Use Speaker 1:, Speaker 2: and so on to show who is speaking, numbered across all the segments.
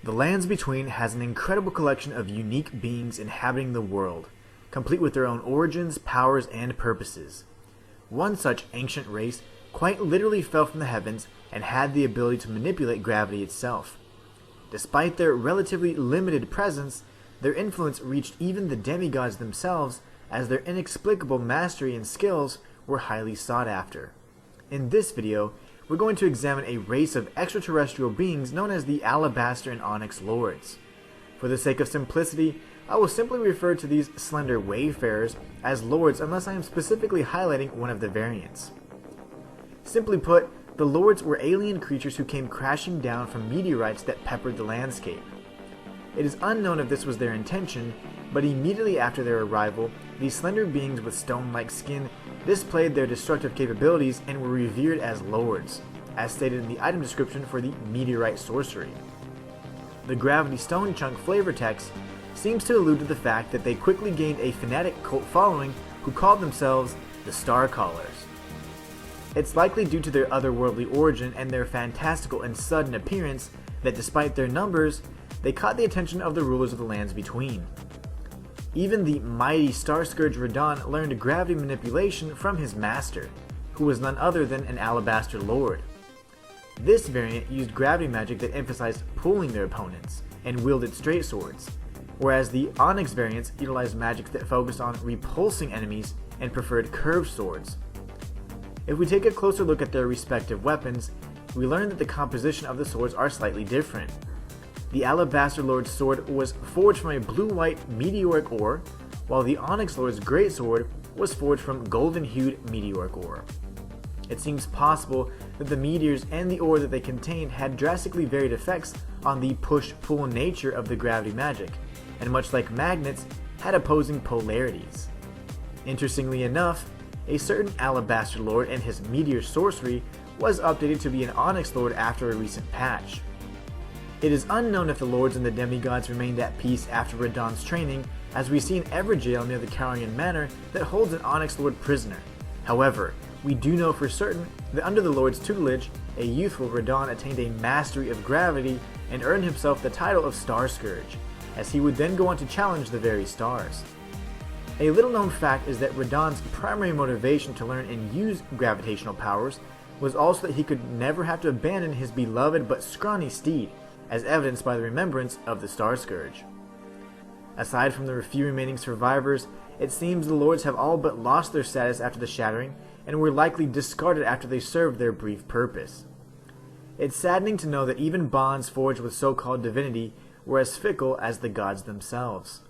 Speaker 1: The Lands Between has an incredible collection of unique beings inhabiting the world, complete with their own origins, powers, and purposes. One such ancient race quite literally fell from the heavens and had the ability to manipulate gravity itself. Despite their relatively limited presence, their influence reached even the demigods themselves, as their inexplicable mastery and skills were highly sought after. In this video, we're going to examine a race of extraterrestrial beings known as the Alabaster and Onyx Lords. For the sake of simplicity, I will simply refer to these slender wayfarers as lords unless I am specifically highlighting one of the variants. Simply put, the lords were alien creatures who came crashing down from meteorites that peppered the landscape. It is unknown if this was their intention, but immediately after their arrival, these slender beings with stone-like skin displayed their destructive capabilities and were revered as lords, as stated in the item description for the meteorite sorcery. The gravity stone chunk flavor text seems to allude to the fact that they quickly gained a fanatic cult following who called themselves the Star Callers. It's likely due to their otherworldly origin and their fantastical and sudden appearance that despite their numbers, they caught the attention of the rulers of the Lands Between. Even the mighty Star Scourge Radon learned gravity manipulation from his master, who was none other than an Alabaster Lord. This variant used gravity magic that emphasized pulling their opponents, and wielded straight swords, whereas the Onyx variants utilized magic that focused on repulsing enemies and preferred curved swords. If we take a closer look at their respective weapons, we learn that the composition of the swords are slightly different. The Alabaster Lord's sword was forged from a blue-white meteoric ore, while the Onyx Lord's great sword was forged from golden-hued meteoric ore. It seems possible that the meteors and the ore that they contained had drastically varied effects on the push-pull nature of the gravity magic, and much like magnets, had opposing polarities. Interestingly enough, a certain Alabaster Lord and his meteor sorcery was updated to be an Onyx Lord after a recent patch. It is unknown if the Lords and the Demi-gods remained at peace after Radon's training, as we see an Everjail near the Carian Manor that holds an Onyx Lord prisoner. However, we do know for certain that under the Lord's tutelage, a youthful Radon attained a mastery of gravity and earned himself the title of Star Scourge, as he would then go on to challenge the very stars. A little known fact is that Radon's primary motivation to learn and use gravitational powers was also that he could never have to abandon his beloved but scrawny steed, as evidenced by the remembrance of the Star Scourge. Aside from the few remaining survivors, it seems the Lords have all but lost their status after the Shattering, and were likely discarded after they served their brief purpose. It's saddening to know that even bonds forged with so-called divinity were as fickle as the gods themselves.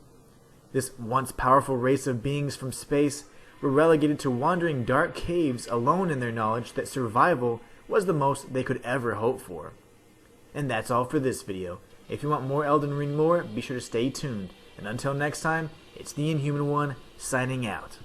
Speaker 1: This once powerful race of beings from space were relegated to wandering dark caves alone in their knowledge that survival was the most they could ever hope for. And that's all for this video. If you want more Elden Ring lore, be sure to stay tuned. And until next time, it's the Inhuman one, signing out.